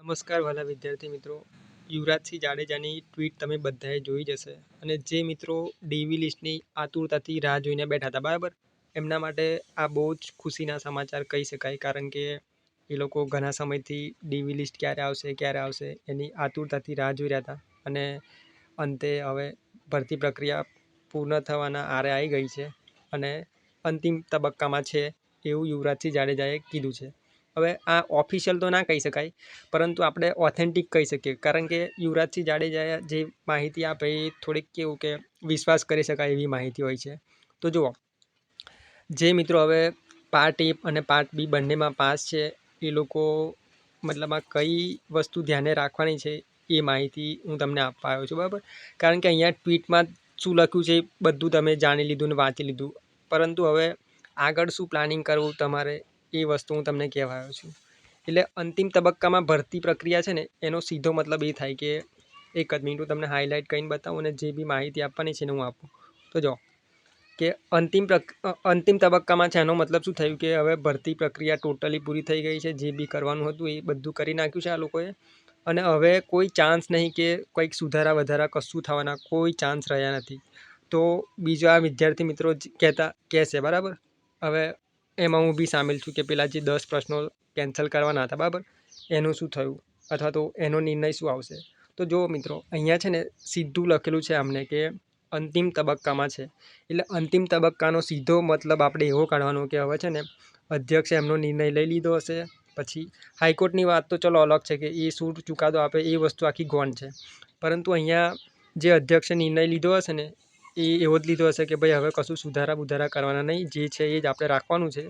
નમસ્કાર વાલા વિદ્યાર્થી મિત્રો. યુવરાજસિંહ જાડેજાની ટ્વીટ તમે બધાએ જોઈ જશે અને જે મિત્રો ડીવી લિસ્ટની આતુરતાથી રાહ જોઈને બેઠા હતા બરાબર, એમના માટે આ બહુ જ ખુશીના સમાચાર કહી શકાય. કારણ કે એ લોકો ઘણા સમયથી ડીવી લિસ્ટ ક્યારે આવશે એની આતુરતાથી રાહ જોઈ રહ્યા હતા અને અંતે હવે ભરતી પ્રક્રિયા પૂર્ણ થવાના આરે આવી ગઈ છે અને અંતિમ તબક્કામાં છે એવું યુવરાજસિંહ જાડેજાએ કીધું છે. હવે આ ઓફિશિયલ તો ના કહી શકાય, પરંતુ આપણે ઓથેન્ટિક કહી શકીએ. કારણ કે યુવરાજસિંહ જાડેજાએ જે માહિતી આપે એ થોડીક કેવું કે વિશ્વાસ કરી શકાય એવી માહિતી હોય છે. તો જુઓ, જે મિત્રો હવે પાર્ટ એ અને પાર્ટ બી બંનેમાં પાસ છે એ લોકો મતલબમાં કઈ વસ્તુ ધ્યાને રાખવાની છે એ માહિતી હું તમને આપવા આવ્યો છું બરાબર. કારણ કે અહીંયા ટ્વીટમાં શું લખ્યું છે એ બધું તમે જાણી લીધું ને વાંચી લીધું, પરંતુ હવે આગળ શું પ્લાનિંગ કરવું તમારે એ વસ્તુ હું તમને કહેવા આવ્યો છું. એટલે અંતિમ તબક્કામાં ભરતી પ્રક્રિયા છે ને, એનો સીધો મતલબ એ થાય કે એક જ મિનિટ હું તમને હાઇલાઇટ કરીને બતાવું અને જે બી માહિતી આપવાની છે ને હું આપું. તો જો કે અંતિમ તબક્કામાં છે એનો મતલબ શું થયું કે હવે ભરતી પ્રક્રિયા ટોટલી પૂરી થઈ ગઈ છે. જે બી કરવાનું હતું એ બધું કરી નાખ્યું છે આ લોકોએ અને હવે કોઈ ચાન્સ નહીં કે કંઈક સુધારા વધારા કશું થવાના કોઈ ચાન્સ રહ્યા નથી. તો બીજા વિદ્યાર્થી મિત્રો કહેશે બરાબર. હવે એમાં હું બી સામેલ છું કે પેલા જે 10 પ્રશ્નો કેન્સલ કરવાના હતા બરાબર, એનું શું થયું અથવા તો એનો નિર્ણય શું આવશે. તો જુઓ મિત્રો, અહીંયા છે ને સીધું લખેલું છે અમને કે અંતિમ તબક્કામાં છે. એટલે અંતિમ તબક્કાનો સીધો મતલબ આપણે એવો કાઢવાનો કે હવે છે ને અધ્યક્ષે એમનો નિર્ણય લઈ લીધો હશે. પછી હાઈકોર્ટની વાત તો ચલો અલગ છે કે એ શું ચુકાદો આપે એ વસ્તુ આખી ગોન છે. પરંતુ અહીંયા જે અધ્યક્ષે નિર્ણય લીધો હશે ને એ એવો જ લીધો હશે કે ભાઈ હવે કશું સુધારા કરવાના નહીં, જે છે એ જ આપણે રાખવાનું છે.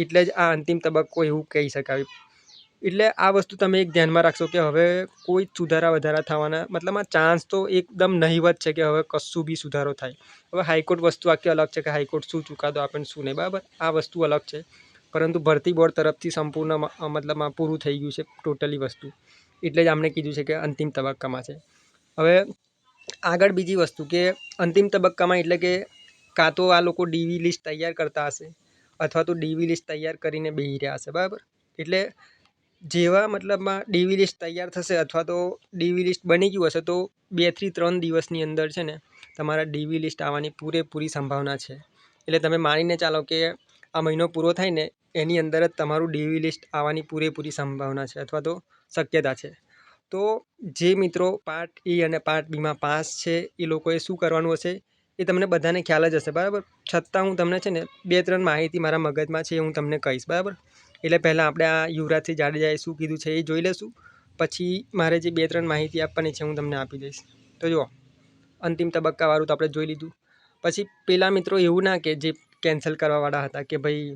એટલે જ આ અંતિમ તબક્કો એવું કહી શકાય. એટલે આ વસ્તુ તમે એક ધ્યાનમાં રાખશો કે હવે કોઈ સુધારા વધારા થવાના મતલબમાં ચાન્સ તો એકદમ નહીવત છે કે હવે કશું બી સુધારો થાય. હવે હાઈકોર્ટ વસ્તુ આખી અલગ છે કે હાઈકોર્ટ શું ચુકાદો આપે ને શું નહીં બરાબર, આ વસ્તુ અલગ છે. પરંતુ ભરતી બોર્ડ તરફથી સંપૂર્ણ મતલબમાં પૂરું થઈ ગયું છે ટોટલી વસ્તુ. એટલે જ આમણે કીધું છે કે અંતિમ તબક્કામાં છે. હવે આગળ બીજી વસ્તુ કે અંતિમ તબક્કામાં એટલે કે કાં તો આ લોકો ડીવી લિસ્ટ તૈયાર કરતા હશે અથવા તો ડીવી લિસ્ટ તૈયાર કરીને બેસી રહ્યા હશે બરાબર. એટલે જેવા મતલબમાં ડીવી લિસ્ટ તૈયાર થશે અથવા તો ડીવી લિસ્ટ બની ગયું હશે તો 2 થી 3 દિવસની અંદર છે ને તમારા ડીવી લિસ્ટ આવવાની પૂરેપૂરી સંભાવના છે. એટલે તમે માનીને ચાલો કે આ મહિનો પૂરો થાય ને એની અંદર જ તમારું ડીવી લિસ્ટ આવવાની પૂરેપૂરી સંભાવના છે અથવા તો શક્યતા છે. તો જે મિત્રો પાર્ટ એ અને પાર્ટ બીમાં પાસ છે એ લોકોએ શું કરવાનું હશે એ તમને બધાને ખ્યાલ જ હશે બરાબર. છતાં હું તમને છે ને 2-3 માહિતી મારા મગજમાં છે એ હું તમને કહીશ બરાબર. એટલે પહેલાં આપણે આ યુવરાજસિંહ જાડેજાએ શું કીધું છે એ જોઈ લઈશું. પછી મારે જે 2-3 માહિતી આપવાની છે હું તમને આપી દઈશ. તો જુઓ, અંતિમ તબક્કાવાળું તો આપણે જોઈ લીધું. પછી પેલા મિત્રો એવું ના કે જે કેન્સલ કરવાવાળા હતા કે ભાઈ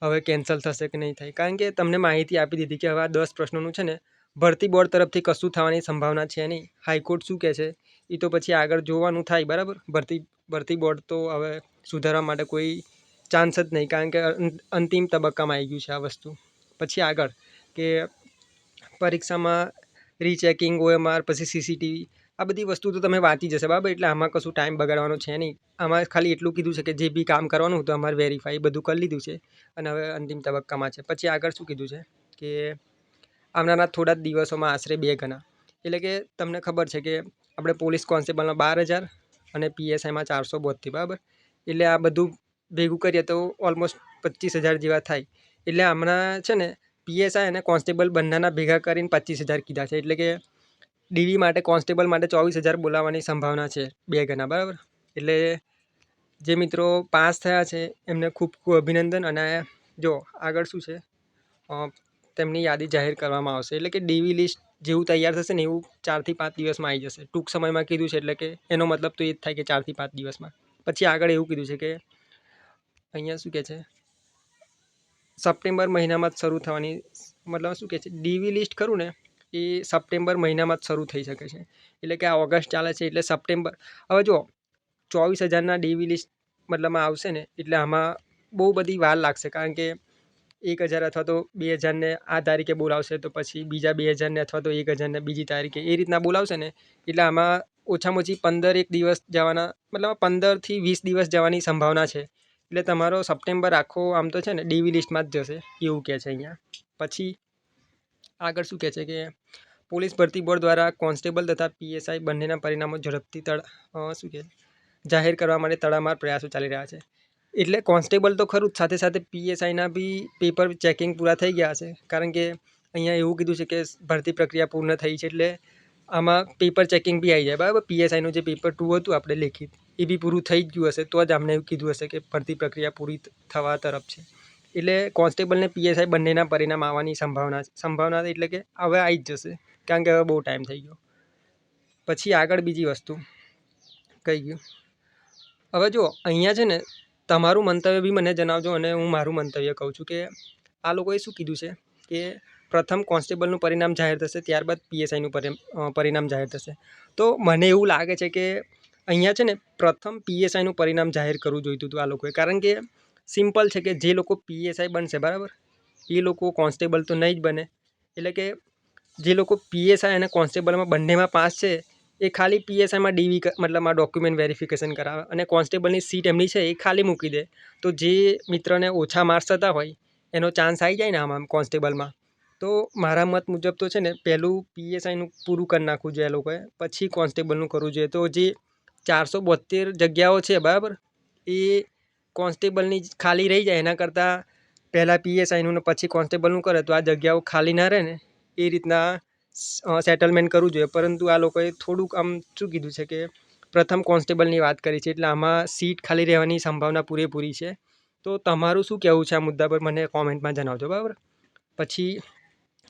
હવે કેન્સલ થશે કે નહીં થાય. કારણ કે તમને માહિતી આપી દીધી કે હવે આ 10 પ્રશ્નોનું છે ને ભરતી બોર્ડ તરફથી કશું થવાની સંભાવના છે નહીં. હાઈકોર્ટ શું કહે છે એ તો પછી આગળ જોવાનું થાય બરાબર. ભરતી બોર્ડ તો હવે સુધારવા માટે કોઈ ચાન્સ જ નહીં, કારણ કે અંતિમ તબક્કામાં આવી ગયું છે આ વસ્તુ. પછી આગળ કે પરીક્ષામાં રીચેકિંગ, OMR, પછી CCTV આ બધી વસ્તુ તો તમે વાંચી જશે બરાબર. એટલે આમાં કશું ટાઈમ બગાડવાનો છે નહીં. આમાં ખાલી એટલું કીધું છે કે જે બી કામ કરવાનું હતું અમારે વેરીફાઈ બધું કરી લીધું છે અને હવે અંતિમ તબક્કામાં છે. પછી આગળ શું કીધું છે કે આવનારા થોડા જ દિવસોમાં આશરે 2 ગણા, એટલે કે તમને ખબર છે કે આપણે પોલીસ કોન્સ્ટેબલમાં 12,000 અને PSIમાં 432 બરાબર. એટલે આ બધું ભેગું કરીએ તો ઓલમોસ્ટ 25,000 જેવા થાય. એટલે હમણાં છે ને PSI અને કોન્સ્ટેબલ બંનેના ભેગા કરીને 25,000 કીધા છે. એટલે કે ડીવી માટે કોન્સ્ટેબલ માટે 24,000 બોલાવવાની સંભાવના છે 2 ગણા બરાબર. એટલે જે મિત્રો પાસ થયા છે એમને ખૂબ ખૂબ અભિનંદન. અને જો આગળ શું છે તેમની યાદી જાહેર કરવામાં આવશે. એટલે કે ડીવી લિસ્ટ જેવું તૈયાર થશે ને એવું 4 થી 5 દિવસમાં આવી જશે. ટૂંક સમયમાં કીધું છે એટલે કે એનો મતલબ તો એ જ થાય કે 4 થી 5 દિવસમાં. પછી આગળ એવું કીધું છે કે અહીંયા શું કહે છે સપ્ટેમ્બર મહિનામાં જ શરૂ થવાની, મતલબ શું કહે છે ડીવી લિસ્ટ ખરું ને એ સપ્ટેમ્બર મહિનામાં જ શરૂ થઈ શકે છે. એટલે કે આ ઓગસ્ટ ચાલે છે એટલે સપ્ટેમ્બર. હવે જો 24,000ના ડીવી લિસ્ટ મતલબમાં આવશે ને એટલે આમાં બહુ બધી વાર લાગશે. કારણ કે 1,000 અથવા તો 2,000ને આ તારીખે બોલાવશે તો પછી બીજા 2,000ને અથવા તો 1,000ને બીજી તારીખે એ રીતના બોલાવશે ને એટલે આમાં ઓછામાં ઓછી 15 દિવસ જવાના, મતલબ 15થી 20 દિવસ જવાની સંભાવના છે. એટલે તમારો સપ્ટેમ્બર આખો આમ તો છે ને ડીવી લિસ્ટમાં જ જશે એવું કહે છે અહીંયા. પછી આગળ શું કહે છે કે પોલીસ ભરતી બોર્ડ દ્વારા કોન્સ્ટેબલ તથા પીએસઆઈ બંનેના પરિણામો ઝડપથી જાહેર કરવા માટે તડામાર પ્રયાસો ચાલી રહ્યા છે. એટલે કોન્સ્ટેબલ તો ખરું જ, સાથે સાથે પીએસઆઈના બી પેપર ચેકિંગ પૂરા થઈ ગયા છે. કારણ કે અહીંયા એવું કીધું છે કે ભરતી પ્રક્રિયા પૂર્ણ થઈ છે, એટલે આમાં પેપર ચેકિંગ બી આવી જાય. બરાબર, પીએસઆઈનું જે પેપર 2 હતું આપણે લેખિત, એ બી પૂરું થઈ જ ગયું હશે, તો જ આમને એવું કીધું હશે કે ભરતી પ્રક્રિયા પૂરી થવા તરફ છે. એટલે કોન્સ્ટેબલ ને પીએસઆઈ બંનેના પરિણામ આવવાની સંભાવના એટલે કે હવે આવી જ જશે, કારણ કે હવે બહુ ટાઈમ થઈ ગયો. પછી આગળ બીજી વસ્તુ કહી ગયું. હવે જો અહીંયા છે ને, તમારું મંતવ્ય બી મને જણાવજો અને હું મારું મંતવ્ય કહું છું કે આ લોકોએ શું કીધું છે કે પ્રથમ કોન્સ્ટેબલનું પરિણામ જાહેર થશે, ત્યારબાદ પીએસઆઈનું પરિણામ જાહેર થશે. તો મને એવું લાગે છે કે અહીંયા છે ને પ્રથમ પીએસઆઈનું પરિણામ જાહેર કરવું જોઈતું હતું આ લોકોએ. કારણ કે સિમ્પલ છે કે જે લોકો પીએસઆઈ બનશે, બરાબર, એ લોકો કોન્સ્ટેબલ તો નહીં જ બને. એટલે કે જે લોકો પીએસઆઈ અને કોન્સ્ટેબલમાં બંનેમાં પાસ છે, એ ખાલી પીએસઆઈમાં ડીવી મતલબમાં ડોક્યુમેન્ટ વેરિફિકેશન કરાવે અને કોન્સ્ટેબલની સીટ એમની છે એ ખાલી મૂકી દે. તો જે મિત્રને ઓછા માર્ક્સ થતા હોય એનો ચાન્સ આવી જાય ને આમાં કોન્સ્ટેબલમાં. તો મારા મત મુજબ તો છે ને પહેલું પીએસઆઈનું પૂરું કરી નાખવું જોઈએ એ લોકોએ, પછી કોન્સ્ટેબલનું કરવું જોઈએ. તો જે 472 જગ્યાઓ છે, બરાબર, એ કોન્સ્ટેબલની ખાલી રહી જાય, એના કરતાં પહેલાં પીએસઆઈનું ને પછી કોન્સ્ટેબલનું કરે તો આ જગ્યાઓ ખાલી ના રહે ને, એ રીતના સેટલમેન્ટ કરવું જોઈએ. પરંતુ આ લોકોએ થોડુંક આમ શું કીધું છે કે પ્રથમ કોન્સ્ટેબલની વાત કરી છે, એટલે આમાં સીટ ખાલી રહેવાની સંભાવના પૂરેપૂરી છે. તો તમારું શું કહેવું છે આ મુદ્દા પર મને કોમેન્ટમાં જણાવજો, બરાબર. પછી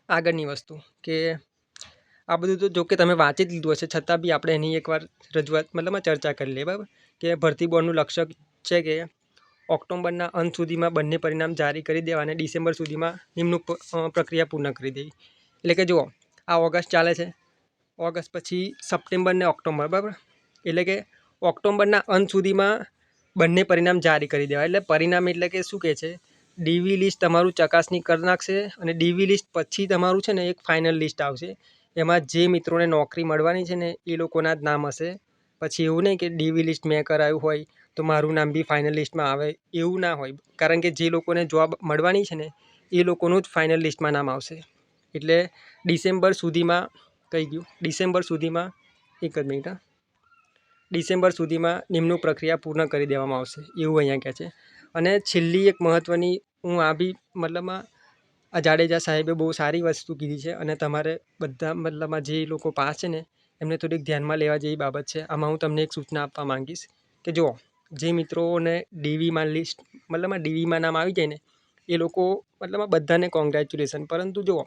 આગળની વસ્તુ કે આ બધું તો જો કે તમે વાંચી જ લીધું હશે, છતાં બી આપણે એની એકવાર રજૂઆત મતલબમાં ચર્ચા કરી લઈએ, બરાબર. કે ભરતી બોર્ડનું લક્ષ્ય છે કે ઓક્ટોબરના અંત સુધીમાં બંને પરિણામ જારી કરી દેવા અને ડિસેમ્બર સુધીમાં નિમણૂક પ્રક્રિયા પૂર્ણ કરી દેવી. એટલે કે જુઓ, આ ઓગસ્ટ ચાલે છે, ઓગસ્ટ પછી સપ્ટેમ્બર ને ઓક્ટોબર, બરાબર. એટલે કે ઓક્ટોબરના અંત સુધીમાં બંને પરિણામ જારી કરી દેવાય. એટલે પરિણામ એટલે કે શું કહે છે, ડીવી લિસ્ટ તમારું ચકાસણી કરી નાખશે અને ડીવી લિસ્ટ પછી તમારું છે ને એક ફાઇનલ લિસ્ટ આવશે. એમાં જે મિત્રોને નોકરી મળવાની છે ને એ લોકોના જ નામ હશે. પછી એવું નહીં કે ડીવી લિસ્ટ મેં કરાવ્યું હોય તો મારું નામ બી ફાઇનલ લિસ્ટમાં આવે, એવું ના હોય. કારણ કે જે લોકોને જોબ મળવાની છે ને એ લોકોનું જ ફાઇનલ લિસ્ટમાં નામ આવશે. એટલે ડિસેમ્બર સુધીમાં કહી ગયું, ડિસેમ્બર સુધીમાં એક જ મિનિટ, ડિસેમ્બર સુધીમાં નિમણૂક પ્રક્રિયા પૂર્ણ કરી દેવામાં આવશે, એવું અહીંયા કહે છે. અને છેલ્લી એક મહત્ત્વની, હું આ બી મતલબમાં આ જાડેજા સાહેબે બહુ સારી વસ્તુ કીધી છે અને તમારે બધા મતલબમાં જે લોકો પાસ છે ને એમને થોડીક ધ્યાનમાં લેવા જેવી બાબત છે. આમાં હું તમને એક સૂચના આપવા માંગીશ કે જુઓ, જે મિત્રોને ડીવીમાં લિસ્ટ મતલબમાં ડીવીમાં નામ આવી જાય ને એ લોકો મતલબમાં બધાને કોંગ્રેચ્યુલેશન. પરંતુ જુઓ,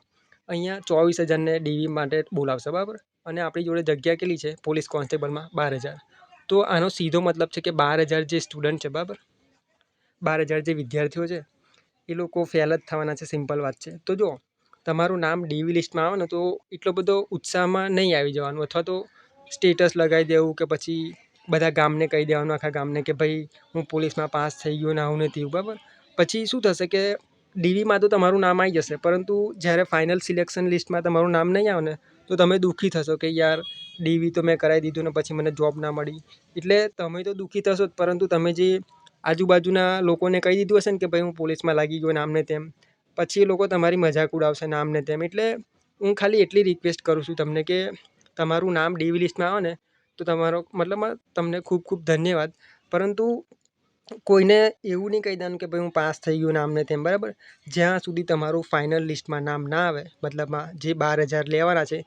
અહીંયા 24,000ને ડીવી માટે બોલાવશે, બરાબર, અને આપણી જોડે જગ્યા કેટલી છે પોલીસ કોન્સ્ટેબલમાં? 12,000. તો આનો સીધો મતલબ છે કે 12,000 જે સ્ટુડન્ટ છે, બરાબર, 12,000 જે વિદ્યાર્થીઓ છે એ લોકો ફેલ જ થવાના છે, સિમ્પલ વાત છે. તો જો તમારું નામ ડીવી લિસ્ટમાં આવે ને તો એટલો બધો ઉત્સાહમાં નહીં આવી જવાનું, અથવા તો સ્ટેટસ લગાવી દેવું કે પછી બધા ગામને કહી દેવાનું, આખા ગામને, કે ભાઈ હું પોલીસમાં પાસ થઈ ગયો ને આવું ને તેવું, બરાબર. પછી શું થશે કે ડીવીમાં તો તમારું નામ આવી જશે, પરંતુ જ્યારે ફાઇનલ સિલેક્શન લિસ્ટમાં તમારું નામ નહીં આવે ને તો તમે દુઃખી થશો કે યાર ડીવી તો મેં કરાવી દીધું ને પછી મને જોબ ના મળી. એટલે તમે તો દુઃખી થશો જ, પરંતુ તમે જે આજુબાજુના લોકોને કહી દીધું હશે ને કે ભાઈ હું પોલીસમાં લાગી ગયો ને આમને તેમ, પછી એ લોકો તમારી મજાક ઉડાવશે ને આમને તેમ. એટલે હું ખાલી એટલી રિક્વેસ્ટ કરું છું તમને કે તમારું નામ ડીવી લિસ્ટમાં આવે ને તો તમારો મતલબમાં તમને ખૂબ ખૂબ ધન્યવાદ. પરંતુ કોઈને એવું નહીં કહી દેવાનું કે ભાઈ હું પાસ થઈ ગયો ને આમને તેમ, બરાબર. જ્યાં સુધી તમારું ફાઇનલ લિસ્ટમાં નામ ના આવે, મતલબમાં જે 12,000 લેવાના છે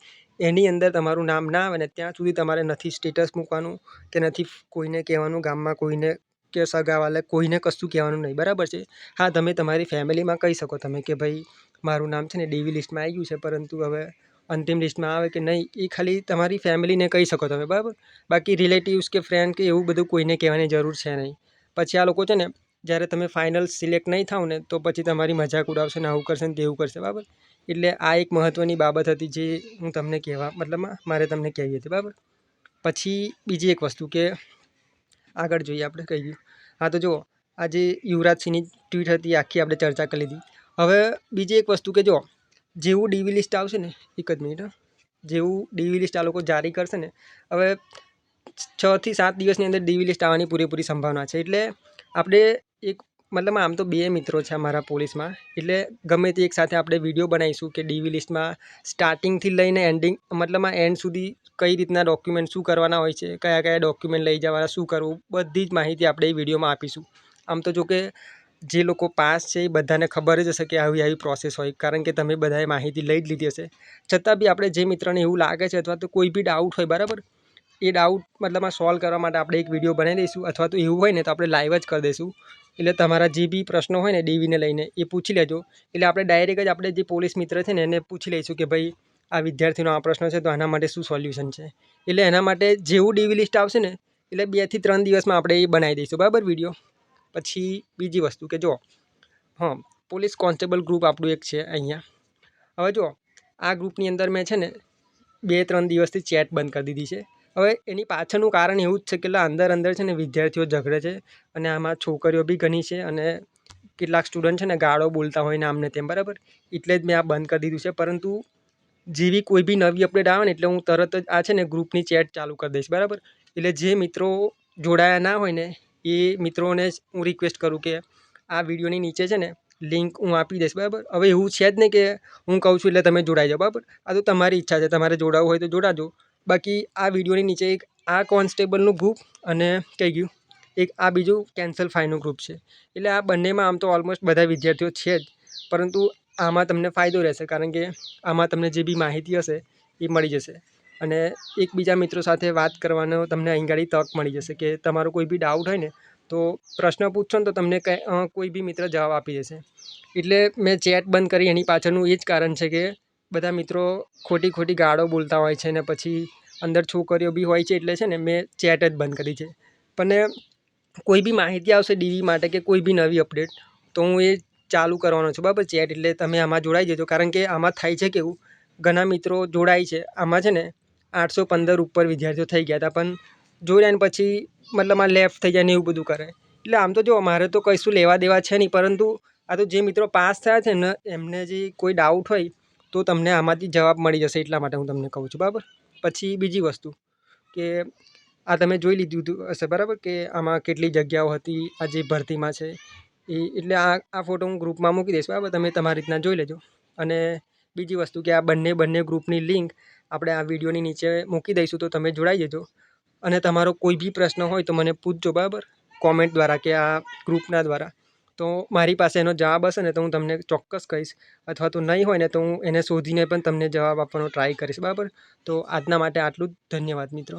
એની અંદર તમારું નામ ના આવે ને ત્યાં સુધી તમારે નથી સ્ટેટસ મૂકવાનું કે નથી કોઈને કહેવાનું, ગામમાં કોઈને કે સગાવાલે કોઈને કશું કહેવાનું નહીં, બરાબર છે. હા, તમે તમારી ફેમિલીમાં કહી શકો તમે કે ભાઈ મારું નામ છે ને ડીવી લિસ્ટમાં આવી ગયું છે, પરંતુ હવે અંતિમ લિસ્ટમાં આવે કે નહીં એ ખાલી તમારી ફેમિલીને કહી શકો તમે, બરાબર. બાકી રિલેટિવ્સ કે ફ્રેન્ડ કે એવું બધું કોઈને કહેવાની જરૂર છે નહીં. પછી આ લોકો છે ને જ્યારે તમે ફાઇનલ સિલેક્ટ નહીં થાવ ને તો પછી તમારી મજાક ઉડાવશે ને આવું કરશે ને તેવું કરશે, બરાબર. એટલે આ એક મહત્ત્વની બાબત હતી જે હું તમને કહેવા મતલબમાં મારે તમને કહેવી હતી, બરાબર. પછી બીજી એક વસ્તુ કે આગળ જોઈએ આપણે કહી ગયું. હા, તો જુઓ, આજે યુવરાજસિંહની ટ્વીટ હતી આખી આપણે ચર્ચા કરી લીધી. હવે બીજી એક વસ્તુ કે જુઓ, જેવું ડીવી લિસ્ટ આવશે ને, એક જ મિનિટ, જેવું ડીવી લિસ્ટ આ લોકો જારી કરશે ને, હવે 6 થી 7 દિવસની અંદર ડીવી લિસ્ટ આવવાની પૂરેપૂરી સંભાવના છે. એટલે આપણે એક મતલબ આમ તો 2 મિત્રો છે અમારા પોલીસમાં. એટલે ગમે તે એક સાથે આપણે વિડીયો બનાવીશું કે ડીવી લિસ્ટમાં સ્ટાર્ટિંગથી લઈને એન્ડિંગ મતલબમાં એન્ડ સુધી કઈ રીતના ડોક્યુમેન્ટ શું કરવાના હોય છે, કયા ડોક્યુમેન્ટ લઈ જવાના, શું કરવું, બધી જ માહિતી આપણે એ વિડીયોમાં આપીશું. આમ તો જો કે જે લોકો પાસ છે એ બધાને ખબર જ હશે કે આવી પ્રોસેસ હોય, કારણ કે તમે બધાએ માહિતી લઈ જ લીધી હશે. છતાં બી આપણે જે મિત્રને એવું લાગે છે અથવા તો કોઈ બી ડાઉટ હોય બરાબર, એ ડાઉટ મતલબમાં સોલ્વ કરવા માટે આપણે એક વિડીયો બનાવી દઈશું, અથવા તો એવું હોય ને તો આપણે લાઈવ જ કરી દઈશું. એટલે તમારા જે બી પ્રશ્નો હોય ને ડીવીને લઈને એ પૂછી લેજો. એટલે આપણે ડાયરેક્ટ જ આપણે જે પોલીસ મિત્ર છે ને એને પૂછી લઈશું કે ભાઈ આ વિદ્યાર્થીનો આ પ્રશ્ન છે તો આના માટે શું સોલ્યુશન છે. એટલે એના માટે જેવું ડીવી લિસ્ટ આવશે ને એટલે 2 થી 3 દિવસમાં આપણે એ બનાવી દઈશું બરાબર વિડીયો. પછી બીજી વસ્તુ કે જો પોલીસ કોન્સ્ટેબલ ગ્રુપ આપણું એક છે અહીંયા. હવે જો આ ગ્રુપની અંદર મેં છે ને 2-3 દિવસથી ચેટ બંધ કરી દીધી છે. હવે એની પાછળનું કારણ એવું જ છે કે અંદર છે ને વિદ્યાર્થીઓ ઝઘડે છે, અને આમાં છોકરીઓ બી ઘણી છે, અને કેટલાક સ્ટુડન્ટ છે ને ગાળો બોલતા હોય ને આમને તેમ બરાબર. એટલે જ મેં આ બંધ કરી દીધું છે. પરંતુ જેવી કોઈ બી નવી અપડેટ આવે ને એટલે હું તરત જ આ છે ને ગ્રુપની ચેટ ચાલુ કરી દઈશ બરાબર. એટલે જે મિત્રો જોડાયા ના હોય ને એ મિત્રોને હું રિક્વેસ્ટ કરું કે આ વિડીયોની નીચે છે ને લિંક હું આપી દઈશ બરાબર. હવે એવું છે જ નહીં કે હું કહું છું એટલે તમે જોડાઈ જાઓ બરાબર. આ તો તમારી ઈચ્છા છે, તમારે જોડાવવું હોય તો જોડાજો. બાકી આ વિડીયોની નીચે એક આ કોન્સ્ટેબલનું ગ્રુપ અને કઈ ગયું એક આ બીજું કેન્સલ ફાઈનું ગ્રુપ છે. એટલે આ બંનેમાં આમ તો ઓલમોસ્ટ બધા વિદ્યાર્થીઓ છે જ, પરંતુ આમાં તમને ફાયદો રહેશે, કારણ કે આમાં તમને જે બી માહિતી હશે એ મળી જશે, અને એકબીજા મિત્રો સાથે વાત કરવાનો તમને અહીં ગાડી તક મળી જશે કે તમારો કોઈ બી ડાઉટ હોય ને તો પ્રશ્ન પૂછશો ને તો તમને કોઈ બી મિત્ર જવાબ આપી દેશે. એટલે મેં ચેટ બંધ કરી એની પાછળનું એ જ કારણ છે કે બધા મિત્રો ખોટી ગાળો બોલતા હોય છે ને પછી અંદર છોકરીઓ બી હોય છે, એટલે છે ને મેં ચેટ જ બંધ કરી છે. પણ કોઈ બી માહિતી આવશે ડીવી માટે કે કોઈ બી નવી અપડેટ તો હું એ ચાલુ કરવાનો છું બરાબર ચેટ. એટલે તમે આમાં જોડાઈ જજો, કારણ કે આમાં થાય છે કેવું ઘણા મિત્રો જોડાય છે આમાં છે ને 815 ઉપર વિદ્યાર્થીઓ થઈ ગયા હતા, પણ જોડાય ને પછી મતલબ આ લેફ્ટ થઈ જાય ને એવું બધું કરે. એટલે આમ તો જો મારે તો કશું લેવા દેવા છે નહીં, પરંતુ આ તો જે મિત્રો પાસ થયા છે ને એમને જે કોઈ ડાઉટ હોય તો તમને આમાંથી જવાબ મળી જશે, એટલા માટે હું તમને કહું છું બરાબર. પછી બીજી વસ્તુ કે આ તમે જોઈ લીધું હશે બરાબર કે આમાં કેટલી જગ્યાઓ હતી આ જે ભરતીમાં છે એ. એટલે આ ફોટો હું ગ્રુપમાં મૂકી દઈશ બરાબર, તમે તમારી રીતના જોઈ લેજો. અને બીજી વસ્તુ કે આ બંને ગ્રુપની લિંક આપણે આ વિડીયોની નીચે મૂકી દઈશું, તો તમે જોડાઈ જજો. અને તમારો કોઈ બી પ્રશ્ન હોય તો મને પૂછજો બરાબર, કોમેન્ટ દ્વારા કે આ ગ્રુપના દ્વારા. તો મારી પાસે એનો જવાબ હશે ને તો હું તમને ચોક્કસ કહીશ, અથવા તો નહીં હોય ને તો હું એને શોધીને પણ તમને જવાબ આપવાનો ટ્રાય કરીશ બરાબર. તો આજના માટે આટલું જ. ધન્યવાદ મિત્રો.